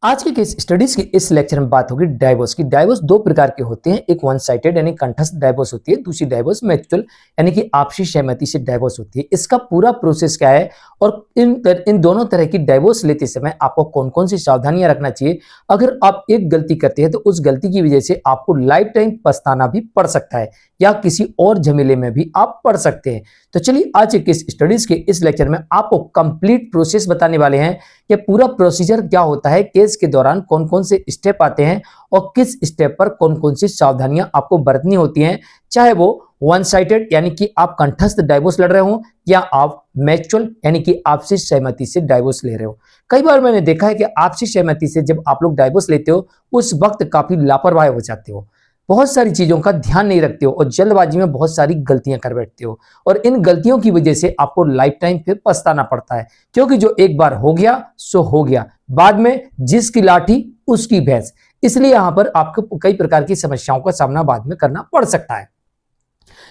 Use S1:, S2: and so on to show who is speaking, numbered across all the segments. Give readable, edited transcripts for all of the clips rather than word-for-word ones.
S1: आज के case studies के इस लेक्चर में बात होगी डाइवोर्स की। डाइवोर्स दो प्रकार के होते हैं, एक वन साइडेड यानी कंठस्थ डाइवोर्स होती है, दूसरी डाइवोर्स म्यूचुअल यानी कि आपसी सहमति से डाइवोर्स होती है। इसका पूरा प्रोसेस क्या है और इन दोनों तरह की डाइवोर्स लेते समय आपको कौन कौन सी सावधानियां रखना चाहिए। अगर आप एक गलती करते हैं तो उस गलती की वजह से आपको लाइफ टाइम पछताना भी पड़ सकता है या किसी और झमेले में भी आप पड़ सकते हैं। तो चलिए आज के केस स्टडीज के इस लेक्चर में आपको कंप्लीट प्रोसेस बताने वाले हैं कि पूरा प्रोसीजर क्या होता है, केस के दौरान कौन कौन से स्टेप आते हैं और किस स्टेप पर कौन कौन सी सावधानियां आपको बरतनी होती हैं, चाहे वो वन साइडेड यानी कि आप कंठस्थ डाइवोर्स लड़ रहे हो या आप म्यूचुअल यानी कि आपसी सहमति से डाइवोर्स ले रहे हो। कई बार मैंने देखा है कि आपसी सहमति से जब आप लोग डाइवोर्स लेते हो उस वक्त काफी लापरवाह हो जाते हो, बहुत सारी चीजों का ध्यान नहीं रखते हो और जल्दबाजी में बहुत सारी गलतियां कर बैठते हो और इन गलतियों की वजह से आपको लाइफ टाइम फिर पछताना पड़ता है, क्योंकि जो एक बार हो गया सो हो गया, बाद में जिसकी लाठी उसकी भैंस। इसलिए यहां पर आपको कई प्रकार की समस्याओं का सामना बाद में करना पड़ सकता है।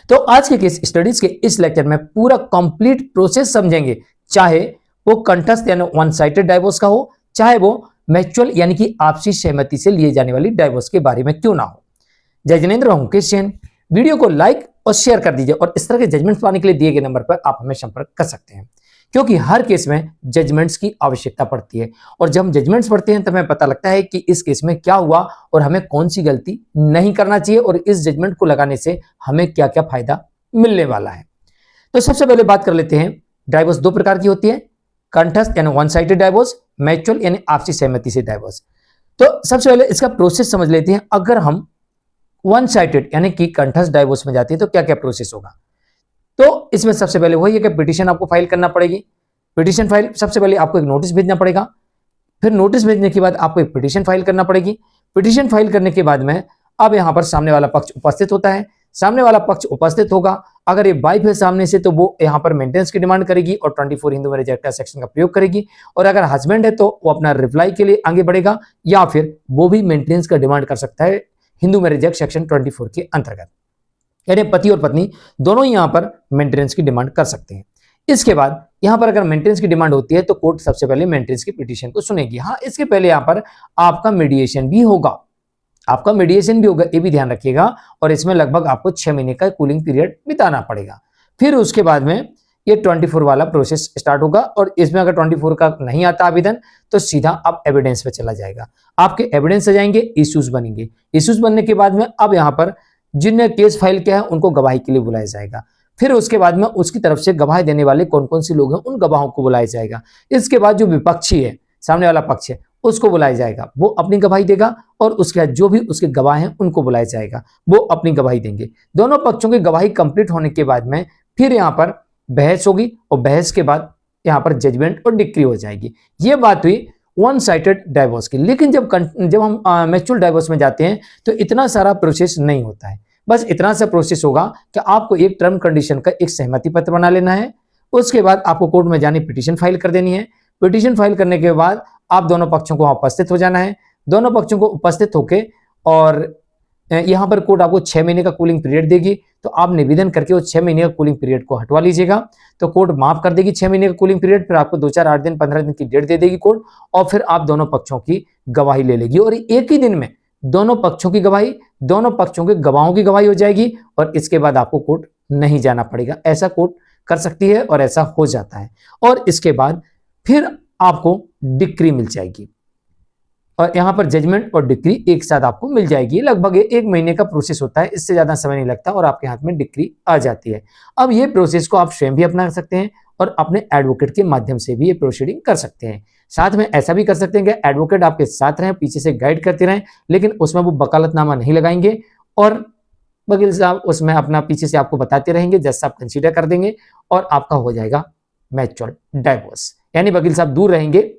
S1: तो आज के केस स्टडीज के इस लेक्चर में पूरा कंप्लीट प्रोसेस समझेंगे, चाहे वो कंठस्थ यानी वन साइडेड डाइवोर्स का हो, चाहे वो म्यूचुअल यानी कि आपसी सहमति से लिए जाने वाली डाइवोर्स के बारे में क्यों ना हो। जय जिनेंद्र हूं क्रिश्चियन। वीडियो को लाइक और शेयर कर दीजिए और इस तरह के जजमेंट्स पाने के लिए दिए गए नंबर पर आप हमें संपर्क कर सकते हैं, क्योंकि हर केस में जजमेंट्स की आवश्यकता पड़ती है और जब हम जजमेंट्स पढ़ते हैं तो हमें पता लगता है कि इस केस में क्या हुआ और हमें कौन सी गलती नहीं करना चाहिए और इस जजमेंट को लगाने से हमें क्या क्या फायदा मिलने वाला है। तो सबसे पहले बात कर लेते हैं, डाइवोर्स दो प्रकार की होती है, कंठस्थ यानी वन साइडेड डाइवोर्स, म्यूचुअल यानी आपसी सहमति से डाइवोर्स। तो सबसे पहले इसका प्रोसेस समझ लेते हैं। अगर हम वन साइडेड यानी कि कंठस्थ डाइवोर्स में जाती है तो क्या क्या प्रोसेस होगा। तो इसमें सबसे पहले वही है कि पिटीशन आपको फाइल करना पड़ेगी। पिटीशन फाइल सबसे पहले आपको एक नोटिस भेजना पड़ेगा, फिर नोटिस भेजने के बाद आपको एक पिटीशन फाइल करना पड़ेगी। पिटीशन फाइल करने के बाद में अब यहां पर सामने वाला पक्ष उपस्थित होता है। सामने वाला पक्ष उपस्थित होगा, अगर ये वाइफ है सामने से तो वो यहां पर मेंटेनेंस की डिमांड करेगी और 24 हिंदू मैरिज एक्ट सेक्शन का प्रयोग करेगी, और अगर हस्बैंड है तो वो अपना रिप्लाई के लिए आगे बढ़ेगा या फिर वो भी मेंटेनेंस का डिमांड कर सकता है हिंदू मैरिज एक्ट सेक्शन 24 के अंतर्गत। यानी पति और पत्नी दोनों ही यहां पर मेंटेनेंस की डिमांड कर सकते हैं। इसके बाद यहां पर अगर मेंटेनेंस की डिमांड होती है तो कोर्ट सबसे पहले मेंटेनेंस की पिटीशन को सुनेगी। हाँ, इसके पहले यहां पर आपका मीडिएशन भी होगा, आपका मीडिएशन भी होगा, ये भी ध्यान रखिएगा, और इसमें लगभग आपको 6 महीने का कूलिंग पीरियड बिताना पड़ेगा। फिर उसके बाद में ये 24 वाला प्रोसेस स्टार्ट होगा और इसमें अगर 24 का नहीं आता आवेदन तो सीधा अब एविडेंस पे चला जाएगा। आपके एविडेंस आ जाएंगे, इश्यूज बनेंगे। इश्यूज बनने के बाद में अब यहाँ पर जिनने केस फाइल किया है उनको गवाही के लिए बुलाया जाएगा। फिर उसके बाद में उसकी तरफ से गवाही देने वाले कौन कौन से लोग हैं उन गवाहों को बुलाया जाएगा। इसके बाद जो विपक्षी है, सामने वाला पक्ष है, उसको बुलाया जाएगा, वो अपनी गवाही देगा, और उसके बाद जो भी उसके गवाह हैं उनको बुलाया जाएगा, वो अपनी गवाही देंगे। दोनों पक्षों की गवाही कंप्लीट होने के बाद में फिर यहाँ पर बहस होगी और बहस के बाद यहाँ पर जजमेंट और डिक्री हो जाएगी। ये बात हुई वन साइडेड डाइवोर्स की। लेकिन जब हम म्यूचुअल डाइवोर्स में जाते हैं तो इतना सारा प्रोसेस नहीं होता है। बस इतना सा प्रोसेस होगा कि आपको एक टर्म कंडीशन का एक सहमति पत्र बना लेना है, उसके बाद आपको कोर्ट में जाने पिटीशन फाइल कर देनी है। पिटीशन फाइल करने के बाद आप दोनों पक्षों को वहां उपस्थित हो जाना है। दोनों पक्षों को उपस्थित होके और यहां पर कोर्ट आपको 6 महीने का कूलिंग पीरियड देगी, तो आप निवेदन करके उस 6 महीने का कूलिंग पीरियड को हटवा लीजिएगा, तो कोर्ट माफ कर देगी 6 महीने का कूलिंग पीरियड। फिर आपको 2, 4, 8 दिन 15 दिन की डेट दे देगी कोर्ट, और फिर आप दोनों पक्षों की गवाही ले लेगी और एक ही दिन में दोनों पक्षों की गवाही, दोनों पक्षों के गवाहों की गवाही हो जाएगी और इसके बाद आपको कोर्ट नहीं जाना पड़ेगा। ऐसा कोर्ट कर सकती है और ऐसा हो जाता है। और इसके बाद फिर आपको डिक्री मिल जाएगी और यहां पर जजमेंट और डिक्री एक साथ आपको मिल जाएगी। लगभग 1 महीने का प्रोसेस होता है, इससे ज्यादा समय नहीं लगता और आपके हाथ में डिक्री आ जाती है। अब ये प्रोसेस को आप स्वयं भी अपना सकते हैं और अपने एडवोकेट के माध्यम से भी ये प्रोसीडिंग कर सकते हैं। साथ में ऐसा भी कर सकते हैं कि एडवोकेट आपके साथ रहें, पीछे से गाइड करते रहें, लेकिन उसमें वो वकालतनामा नहीं लगाएंगे और वकील साहब उसमें अपना पीछे से आपको बताते रहेंगे, जज साहब कंसीडर कर देंगे और आपका हो जाएगा म्यूचुअल डाइवोर्स। यानी वकील साहब दूर रहेंगे,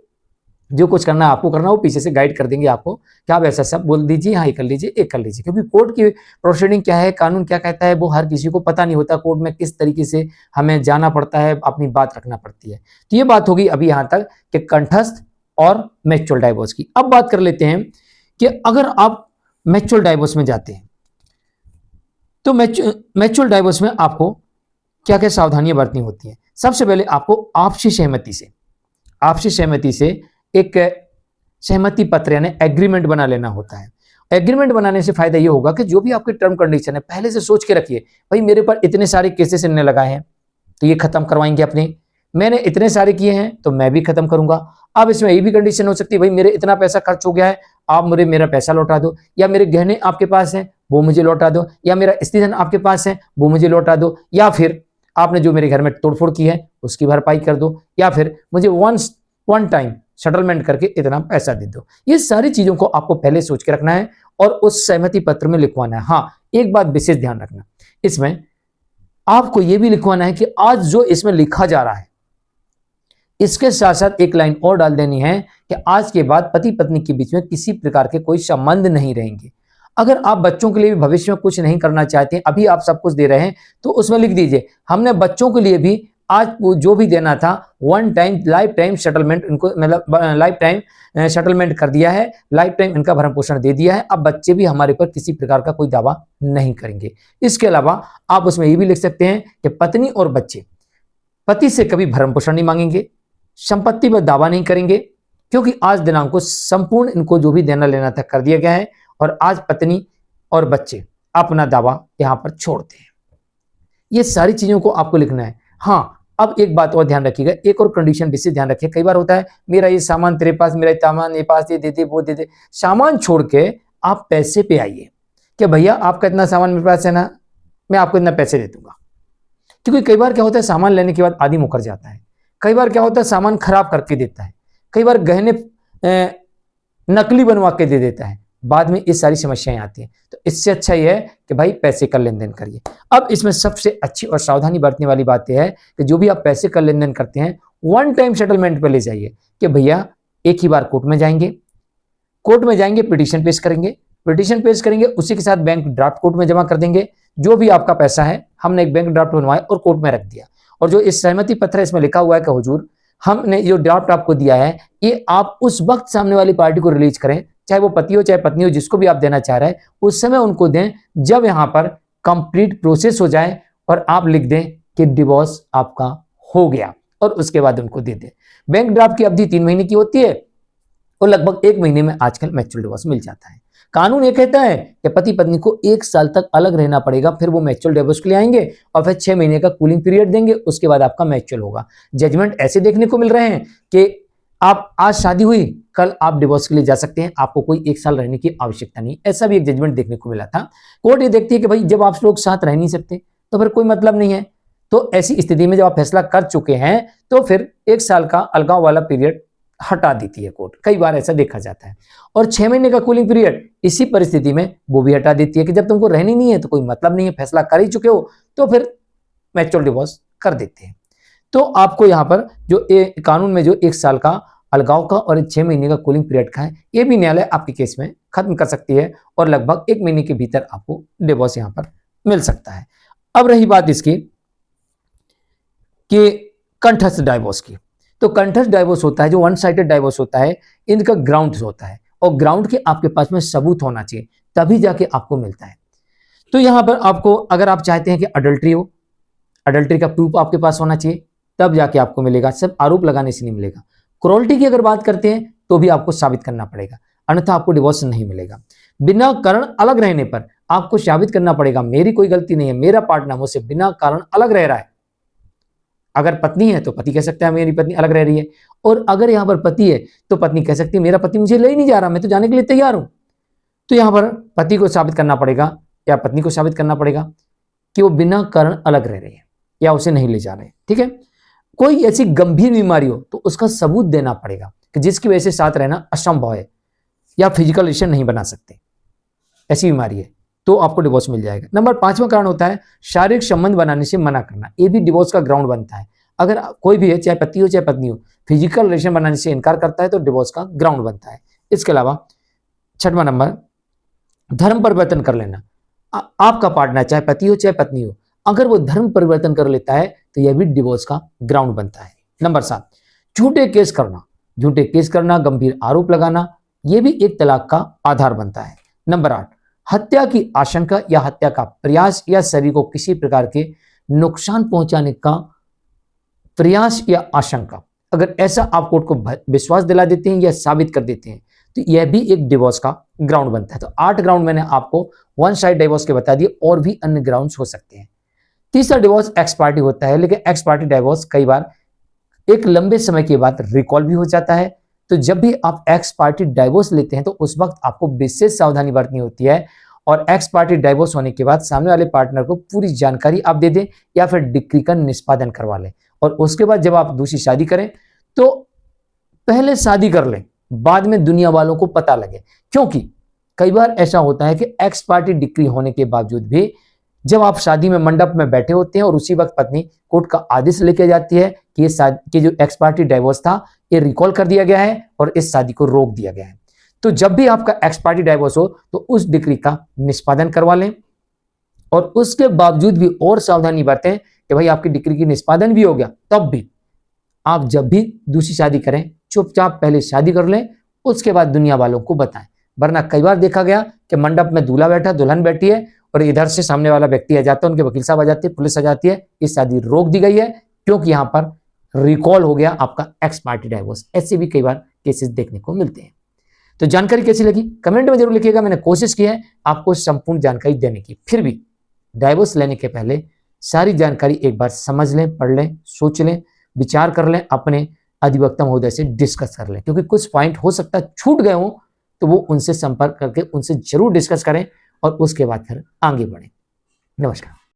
S1: जो कुछ करना आपको करना वो पीछे से गाइड कर देंगे आपको कि आप ऐसा सब बोल दीजिए, हाँ ये कर लीजिए, एक कर लीजिए। क्योंकि कोर्ट की प्रोसीडिंग क्या है, कानून क्या कहता है, वो हर किसी को पता नहीं होता। कोर्ट में किस तरीके से हमें जाना पड़ता है, अपनी बात रखना पड़ती है। तो ये बात होगी अभी यहाँ तक कि कंठस्थ और म्यूचुअल डाइवोर्स की। अब बात कर लेते हैं कि अगर आप म्यूचुअल डाइवोर्स में जाते हैं तो म्यूचुअल डाइवोर्स में आपको क्या क्या सावधानियां बरतनी होती हैं। सबसे पहले आपको आपसी सहमति से एक सहमति पत्र यानी एग्रीमेंट बना लेना होता है। एग्रीमेंट बनाने से फायदा ये होगा कि जो भी आपके टर्म कंडीशन है पहले से सोच के रखिए, भाई मेरे पर इतने सारे केसेस इनने लगाए हैं तो ये खत्म करवाएंगे अपने, मैंने इतने सारे किए हैं तो मैं भी खत्म करूंगा। अब इसमें ये भी कंडीशन हो सकती है, भाई मेरे इतना पैसा खर्च हो गया है, आप मुझे मेरा पैसा लौटा दो, या मेरे गहने आपके पास हैं वो मुझे लौटा दो, या मेरा स्त्रीधन आपके पास है वो मुझे लौटा दो, या फिर आपने जो मेरे घर में तोड़फोड़ की है उसकी भरपाई कर दो, या फिर मुझे वन टाइम सेटलमेंट करके इतना पैसा दे दो। ये सारी चीजों को आपको पहले सोच के रखना है और उस सहमति पत्र में लिखवाना है। हाँ, एक बात विशेष ध्यान रखना, इसमें आपको यह भी लिखवाना है कि आज जो इसमें लिखा जा रहा है इसके साथ साथ एक लाइन और डाल देनी है कि आज के बाद पति पत्नी के बीच में किसी प्रकार के कोई संबंध नहीं रहेंगे। अगर आप बच्चों के लिए भी भविष्य में कुछ नहीं करना चाहते हैं, अभी आप सब कुछ दे रहे हैं, तो उसमें लिख दीजिए हमने बच्चों के लिए भी आज जो भी देना था one time life time settlement, इनको मतलब लाइफ टाइम सेटलमेंट कर दिया है, लाइफ टाइम इनका भरण पोषण दे दिया है। अब बच्चे भी हमारे पर किसी प्रकार का कोई दावा नहीं करेंगे। इसके अलावा आप उसमें ये भी लिख सकते हैं कि पत्नी और बच्चे पति से कभी भरण पोषण नहीं मांगेंगे, संपत्ति पर दावा नहीं करेंगे, क्योंकि आज दिनांक को संपूर्ण इनको जो भी देना लेना था कर दिया गया है और आज पत्नी और बच्चे अपना दावा यहां पर छोड़ते हैं। ये सारी चीजों को आपको लिखना है। हाँ, अब एक बात और ध्यान रखिएगा, एक और कंडीशन विशेष ध्यान रखिए। कई बार होता है मेरा ये सामान तेरे पास, मेरा सामान ये पास, ये दे दे वो दे दे, सामान छोड़ के आप पैसे पे आइए कि भैया आपका इतना सामान मेरे पास है ना, मैं आपको इतना पैसे दे दूंगा। क्योंकि कई बार क्या होता है सामान लेने के बाद आदमी मुकर जाता है, कई बार क्या होता है सामान खराब करके देता है, कई बार गहने नकली बनवा के दे देता है, बाद में ये सारी समस्याएं आती हैं। तो इससे अच्छा ये है कि भाई पैसे का लेन देन करिए। अब इसमें सबसे अच्छी और सावधानी बरतने वाली बात यह है कि जो भी आप पैसे का लेन देन करते हैं वन टाइम सेटलमेंट पे ले जाइए कि भैया एक ही बार कोर्ट में जाएंगे, पिटीशन पेश करेंगे, उसी के साथ बैंक ड्राफ्ट कोर्ट में जमा कर देंगे। जो भी आपका पैसा है हमने एक बैंक ड्राफ्ट बनवाया और कोर्ट में रख दिया, और जो इस सहमति पत्र है इसमें लिखा हुआ है कि हुजूर हमने जो ड्राफ्ट आपको दिया है ये आप उस वक्त सामने वाली पार्टी को रिलीज करें, चाहे वो पति हो चाहे पत्नी हो, जिसको भी आप देना चाह रहे हैं उस समय उनको दें जब यहां पर कंप्लीट प्रोसेस हो जाए और आप लिख दें कि डिवोर्स आपका हो गया और उसके बाद उनको दे दें। बैंक ड्राफ्ट की अवधि 3 महीने की होती है और लगभग 1 महीने में आजकल मैच्योर डिवोर्स मिल जाता है। कानून ये कहता है कि पति पत्नी को 1 साल तक अलग रहना पड़ेगा, फिर वो मैच्योर डिवोर्स के लिए आएंगे और फिर 6 महीने का कूलिंग पीरियड देंगे, उसके बाद आपका मैच्योर होगा। जजमेंट ऐसे देखने को मिल रहे हैं कि आप आज शादी हुई कल आप डिवोर्स के लिए जा सकते हैं, आपको कोई 1 साल रहने की आवश्यकता नहीं। ऐसा भी एक जजमेंट देखने को मिला था। कोर्ट ये देखती है कि भाई जब आप लोग साथ रह नहीं सकते तो फिर कोई मतलब नहीं है, तो ऐसी स्थिति में जब आप फैसला कर चुके हैं तो फिर 1 साल का अलगाव वाला पीरियड हटा देती है कोर्ट। कई बार ऐसा देखा जाता है। और 6 महीने का कूलिंग पीरियड इसी परिस्थिति में वो भी हटा देती है कि जब तुमको रहनी नहीं है तो कोई मतलब नहीं है, फैसला कर ही चुके हो तो फिर मैच्योर डिवोर्स कर देते हैं। तो आपको यहाँ पर जो कानून में जो 1 साल का अलगाव का और 6 महीने का कूलिंग पीरियड का है, ये भी न्यायालय आपके केस में खत्म कर सकती है और लगभग 1 महीने के भीतर आपको डिवोर्स यहाँ पर मिल सकता है। अब रही बात इसकी कि कंठस्थ डाइवोर्स की, तो कंठस्थ डाइवोर्स होता है जो वन साइडेड डाइवोर्स होता है, इनका ग्राउंड होता है और ग्राउंड के आपके पास में सबूत होना चाहिए तभी जाके आपको मिलता है। तो यहाँ पर आपको अगर आप चाहते हैं कि अडल्ट्री हो, अडल्ट्री का प्रूफ आपके पास होना चाहिए तब जाके आपको मिलेगा, सिर्फ आरोप लगाने से नहीं मिलेगा। क्रूरल्टी की अगर बात करते हैं तो भी आपको साबित करना पड़ेगा, अन्यथा आपको डिवोर्स नहीं मिलेगा। बिना कारण अलग रहने पर आपको साबित करना पड़ेगा मेरी कोई गलती नहीं है, मेरा पार्टनर मुझसे बिना कारण अलग रह रहा है। अगर पत्नी है तो पति कह सकता है मेरी पत्नी अलग रह रही है, और अगर यहाँ पर पति है तो पत्नी कह सकती है मेरा पति मुझे ले ही नहीं जा रहा, मैं तो जाने के लिए तैयार हूं। तो यहाँ पर पति को साबित करना पड़ेगा या पत्नी को साबित करना पड़ेगा कि वो बिना कारण अलग रह रही है या उसे नहीं ले जा रहे। ठीक है, कोई ऐसी गंभीर बीमारी हो तो उसका सबूत देना पड़ेगा कि जिसकी वजह से साथ रहना असंभव है या फिजिकल रिलेशन नहीं बना सकते, ऐसी बीमारी है तो आपको डिवोर्स मिल जाएगा। नंबर 5वां कारण होता है शारीरिक संबंध बनाने से मना करना, ये भी डिवोर्स का ग्राउंड बनता है। अगर कोई भी है चाहे पति हो चाहे पत्नी हो, फिजिकल रिलेशन बनाने से इनकार करता है तो डिवोर्स का ग्राउंड बनता है। इसके अलावा 6वां नंबर धर्म परिवर्तन कर लेना, आपका पार्टनर चाहे पति हो चाहे पत्नी हो, अगर वो धर्म परिवर्तन कर लेता है तो यह भी डिवोर्स का ग्राउंड बनता है। नंबर 7 झूठे केस करना, गंभीर आरोप लगाना, यह भी एक तलाक का आधार बनता है। नंबर 8 हत्या की आशंका या हत्या का प्रयास या शरीर को किसी प्रकार के नुकसान पहुंचाने का प्रयास या आशंका, अगर ऐसा आप कोर्ट को विश्वास दिला देते हैं या साबित कर देते हैं तो यह भी एक डिवोर्स का ग्राउंड बनता है। तो 8 ग्राउंड मैंने आपको वन साइड डिवोर्स के बता दिए, और भी अन्य ग्राउंड्स हो सकते हैं। तीसरा डिवोर्स एक्स पार्टी होता है, लेकिन एक्स पार्टी डिवोर्स कई बार एक लंबे समय के बाद रिकॉल भी हो जाता है। तो जब भी आप एक्स पार्टी डाइवोर्स लेते हैं तो उस वक्त आपको विशेष सावधानी बरतनी होती है, और एक्स पार्टी डाइवोर्स होने के बाद सामने वाले पार्टनर को पूरी जानकारी आप दे दें या फिर डिक्री का निष्पादन करवा लें। और उसके बाद जब आप दूसरी शादी करें तो पहले शादी कर लें, बाद में दुनिया वालों को पता लगे। क्योंकि कई बार ऐसा होता है कि एक्स पार्टी डिक्री होने के बावजूद भी जब आप शादी में मंडप में बैठे होते हैं और उसी वक्त पत्नी कोर्ट का आदेश लेके जाती है कि ये जो एक्स पार्टी डाइवोर्स था ये रिकॉल कर दिया गया है और इस शादी को रोक दिया गया है। तो जब भी आपका एक्स पार्टी डाइवोर्स हो तो उस डिक्री का निष्पादन करवा लें, और उसके बावजूद भी और सावधानी बरतें कि भाई आपकी डिक्री की निष्पादन भी हो गया, तब भी आप जब भी दूसरी शादी करें चुपचाप पहले शादी कर लें, उसके बाद दुनिया वालों को बताएं। वरना कई बार देखा गया कि मंडप में दूल्हा बैठा दुल्हन बैठी है और इधर से सामने वाला व्यक्ति आ जाता है, उनके वकील साहब आ जाते हैं, पुलिस आ जाती है, ये शादी रोक दी गई है क्योंकि यहां पर रिकॉल हो गया आपका एक्स पार्टी डाइवोर्स। ऐसे भी कई बार केसेस देखने को मिलते हैं। तो जानकारी कैसी लगी कमेंट में जरूर लिखिएगा। मैंने कोशिश की है आपको संपूर्ण जानकारी देने की। फिर भी डाइवोर्स लेने के पहले सारी जानकारी एक बार समझ लें, पढ़ लें, सोच लें, विचार कर लें, अपने अधिवक्ता महोदय से डिस्कस कर लें, क्योंकि कुछ पॉइंट हो सकता है छूट गए हों, तो वो उनसे संपर्क करके उनसे जरूर डिस्कस करें और उसके बाद फिर आगे बढ़ें। नमस्कार।